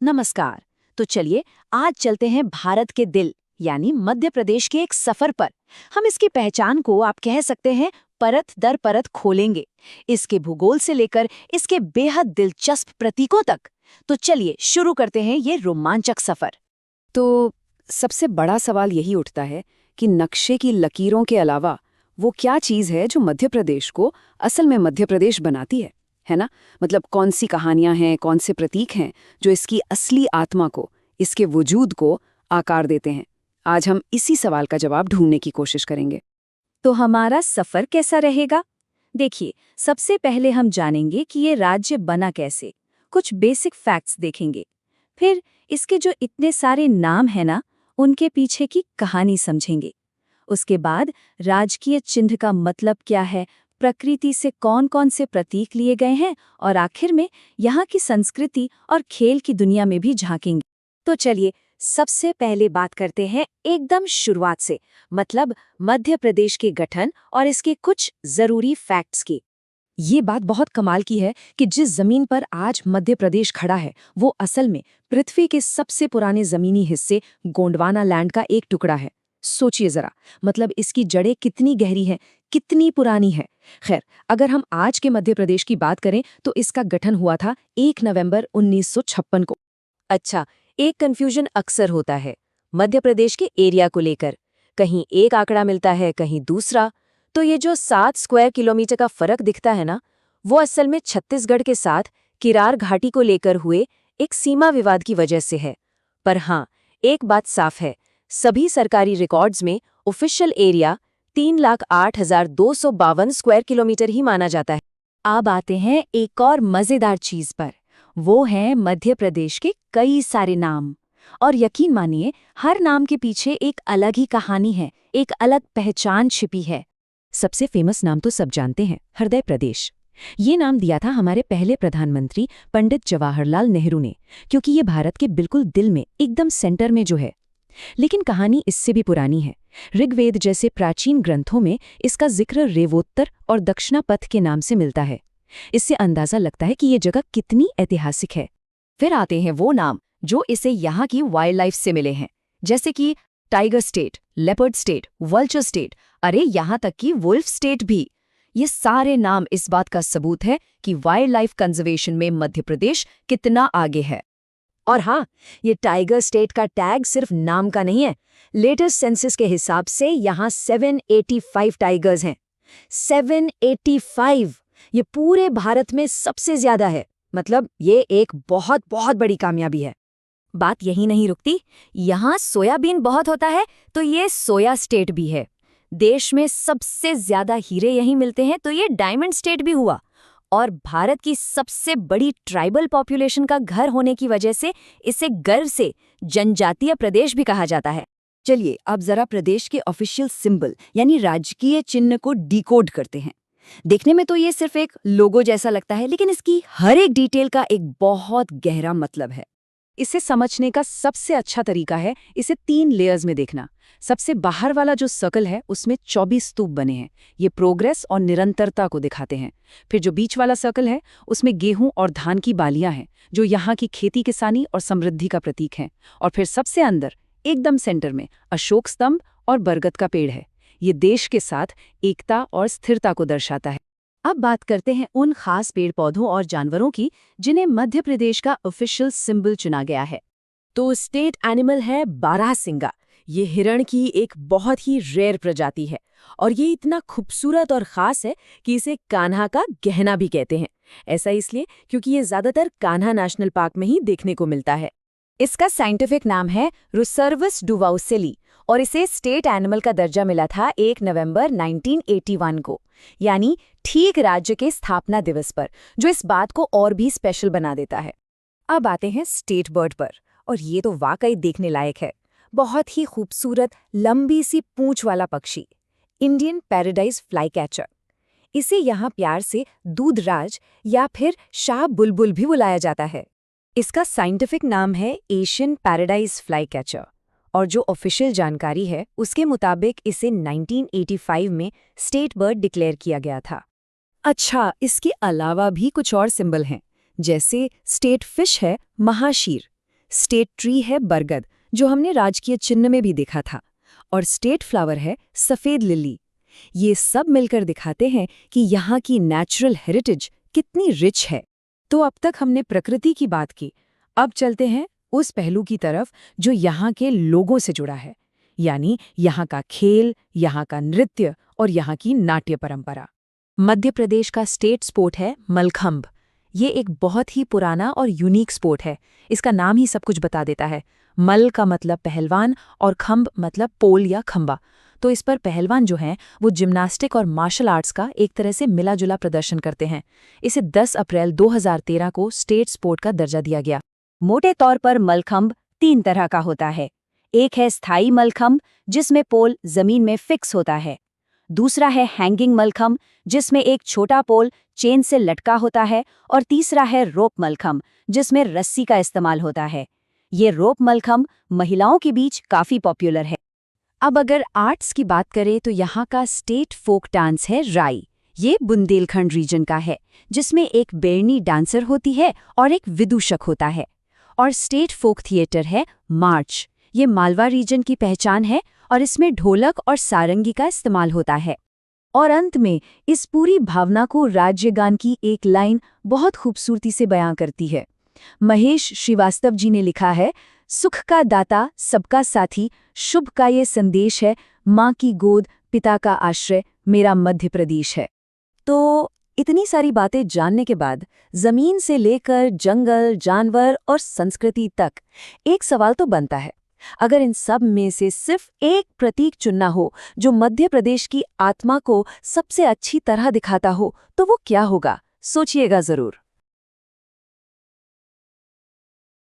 नमस्कार। तो चलिए आज चलते हैं भारत के दिल यानी मध्य प्रदेश के एक सफर पर। हम इसकी पहचान को आप कह सकते हैं परत दर परत खोलेंगे, इसके भूगोल से लेकर इसके बेहद दिलचस्प प्रतीकों तक। तो चलिए शुरू करते हैं ये रोमांचक सफर। तो सबसे बड़ा सवाल यही उठता है कि नक्शे की लकीरों के अलावा वो क्या चीज़ है जो मध्य प्रदेश को असल में मध्य प्रदेश बनाती है ना? मतलब कौन सी कहानियां हैं, कौन से प्रतीक हैं जो इसकी असली आत्मा को, इसके वजूद को आकार देते हैं। आज हम इसी सवाल का जवाब ढूंढने की कोशिश करेंगे। तो हमारा सफर कैसा रहेगा? देखिए, सबसे पहले हम जानेंगे कि ये राज्य बना कैसे, कुछ बेसिक फैक्ट्स देखेंगे। फिर इसके जो इतने सारे नाम हैं ना, उनके पीछे की कहानी समझेंगे। उसके बाद राजकीय चिन्ह का मतलब क्या है, प्रकृति से कौन-कौन से प्रतीक लिए गए हैं और आखिर में यहाँ की संस्कृति और खेल की दुनिया में भी झांकेंगे। तो चलिए सबसे पहले बात करते हैं एकदम शुरुआत से, मतलब मध्य प्रदेश के गठन और इसके कुछ जरूरी फैक्ट्स की। ये बात बहुत कमाल की है कि जिस जमीन पर आज मध्य प्रदेश खड़ा है वो असल में पृथ्वी के सबसे पुराने जमीनी हिस्से गोंडवाना लैंड का एक टुकड़ा है। सोचिए जरा, मतलब इसकी जड़ें कितनी गहरी हैं, कितनी पुरानी है। खैर, अगर हम आज के मध्य प्रदेश की बात करें तो इसका गठन हुआ था 1 नवंबर 1956 को। अच्छा, एक कंफ्यूजन अक्सर होता है मध्य प्रदेश के एरिया को लेकर। कहीं एक आंकड़ा मिलता है, कहीं दूसरा। तो ये जो 7 स्क्वायर किलोमीटर का फर्क दिखता है ना, वो असल में छत्तीसगढ़ के साथ किरार घाटी को लेकर हुए एक सीमा विवाद की वजह से है। पर हाँ, एक बात साफ है, सभी सरकारी रिकॉर्ड्स में ऑफिशियल एरिया 3,08,252 स्क्वायर किलोमीटर ही माना जाता है। अब आते हैं एक और मजेदार चीज पर, वो है मध्य प्रदेश के कई सारे नाम। और यकीन मानिए, हर नाम के पीछे एक अलग ही कहानी है, एक अलग पहचान छिपी है। सबसे फेमस नाम तो सब जानते हैं, हृदय प्रदेश। ये नाम दिया था हमारे पहले प्रधानमंत्री पंडित जवाहरलाल नेहरू ने, क्योंकि ये भारत के बिल्कुल दिल में, एकदम सेंटर में जो है। लेकिन कहानी इससे भी पुरानी है। ऋग्वेद जैसे प्राचीन ग्रंथों में इसका जिक्र रेवोत्तर और दक्षिणापथ के नाम से मिलता है। इससे अंदाजा लगता है कि ये जगह कितनी ऐतिहासिक है। फिर आते हैं वो नाम जो इसे यहाँ की वाइल्ड लाइफ से मिले हैं, जैसे कि tiger state, leopard state, vulture state, अरे यहाँ तक कि वुल्फ स्टेट भी। ये सारे नाम इस बात का सबूत है कि वाइल्ड लाइफ कंजर्वेशन में मध्य प्रदेश कितना आगे है। और हाँ, ये टाइगर स्टेट का टैग सिर्फ नाम का नहीं है। लेटेस्ट सेंसस के हिसाब से यहाँ 785 टाइगर्स हैं। 785! ये पूरे भारत में सबसे ज्यादा है। मतलब ये एक बहुत बहुत बड़ी कामयाबी है। बात यही नहीं रुकती, यहाँ सोयाबीन बहुत होता है, तो ये सोया स्टेट भी है। देश में सबसे ज्यादा हीरे यहीं मिलते हैं, तो ये डायमंड स्टेट भी हुआ। और भारत की सबसे बड़ी ट्राइबल पॉपुलेशन का घर होने की वजह से इसे गर्व से जनजातीय प्रदेश भी कहा जाता है। चलिए अब जरा प्रदेश के ऑफिशियल सिंबल यानी राजकीय चिन्ह को डिकोड करते हैं। देखने में तो ये सिर्फ एक लोगो जैसा लगता है, लेकिन इसकी हर एक डिटेल का एक बहुत गहरा मतलब है। इसे समझने का सबसे अच्छा तरीका है इसे 3 लेयर्स में देखना। सबसे बाहर वाला जो सर्कल है उसमें 24 स्तूप बने हैं, ये प्रोग्रेस और निरंतरता को दिखाते हैं। फिर जो बीच वाला सर्कल है उसमें गेहूं और धान की बालियां हैं, जो यहाँ की खेती किसानी और समृद्धि का प्रतीक हैं। और फिर सबसे अंदर एकदम सेंटर में अशोक स्तंभ और बरगद का पेड़ है। ये देश के साथ एकता और स्थिरता को दर्शाता है। अब बात करते हैं उन खास पेड़ पौधों और जानवरों की जिन्हें मध्य प्रदेश का ऑफिशियल सिंबल चुना गया है। तो स्टेट एनिमल है बारहसिंगा। ये हिरण की एक बहुत ही रेयर प्रजाति है और ये इतना खूबसूरत और खास है कि इसे कान्हा का गहना भी कहते हैं। ऐसा इसलिए क्योंकि ये ज्यादातर कान्हा नेशनल पार्क में ही देखने को मिलता है। इसका साइंटिफिक नाम है रुसर्वस डुवाउसेली और इसे स्टेट एनिमल का दर्जा मिला था 1 नवंबर 1981 को, यानी ठीक राज्य के स्थापना दिवस पर, जो इस बात को और भी स्पेशल बना देता है। अब आते हैं स्टेट बर्ड पर, और ये तो वाकई देखने लायक है। बहुत ही खूबसूरत लंबी सी पूंछ वाला पक्षी, इंडियन पैराडाइज फ्लाई कैचर। इसे यहाँ प्यार से दूधराज या फिर शाह बुलबुल भी बुलाया जाता है। इसका साइंटिफिक नाम है एशियन पैराडाइज फ्लाई कैचर और जो ऑफिशियल जानकारी है उसके मुताबिक इसे 1985 में स्टेट बर्ड डिक्लेयर किया गया था। अच्छा, इसके अलावा भी कुछ और सिंबल हैं, जैसे स्टेट फिश है महाशीर, स्टेट ट्री है बरगद, जो हमने राजकीय चिन्ह में भी देखा था, और स्टेट फ्लावर है सफेद लिली। ये सब मिलकर दिखाते हैं कि यहाँ की नेचुरल हेरिटेज कितनी रिच है। तो अब तक हमने प्रकृति की बात की, अब चलते हैं उस पहलू की तरफ जो यहाँ के लोगों से जुड़ा है, यानी यहाँ का खेल, यहाँ का नृत्य और यहाँ की नाट्य परंपरा। मध्य प्रदेश का स्टेट स्पोर्ट है मलखंभ। ये एक बहुत ही पुराना और यूनिक स्पोर्ट है। इसका नाम ही सब कुछ बता देता है। मल का मतलब पहलवान और खंभ मतलब पोल या खंबा। तो इस पर पहलवान जो हैं वो जिम्नास्टिक और मार्शल आर्ट्स का एक तरह से मिला जुला प्रदर्शन करते हैं। इसे 10 अप्रैल 2013 को स्टेट स्पोर्ट का दर्जा दिया गया। मोटे तौर पर मलखंभ 3 तरह का होता है। एक है स्थायी मलखंभ, जिसमें पोल जमीन में फिक्स होता है। दूसरा है हैंगिंग मलखंभ, जिसमें एक छोटा पोल चेन से लटका होता है। और तीसरा है रोप मलखंभ, जिसमें रस्सी का इस्तेमाल होता है। ये रोप मलखंभ महिलाओं के बीच काफी पॉपुलर है। अब अगर आर्ट्स की बात करें तो यहाँ का स्टेट फोक डांस है राई। ये बुंदेलखंड रीजन का है, जिसमें एक बैरनी डांसर होती है और एक विदूषक होता है। और स्टेट फोक थिएटर है मार्च। ये मालवा रीजन की पहचान है और इसमें ढोलक और सारंगी का इस्तेमाल होता है। और अंत में इस पूरी भावना को राज्यगान की एक लाइन बहुत खूबसूरती से बयां करती है। महेश श्रीवास्तव जी ने लिखा है, सुख का दाता सबका साथी, शुभ का ये संदेश है, माँ की गोद पिता का आश्रय, मेरा मध्य प्रदेश है। तो इतनी सारी बातें जानने के बाद जमीन से लेकर जंगल, जानवर और संस्कृति तक एक सवाल तो बनता है, अगर इन सब में से सिर्फ एक प्रतीक चुनना हो जो मध्य प्रदेश की आत्मा को सबसे अच्छी तरह दिखाता हो, तो वो क्या होगा? सोचिएगा जरूर।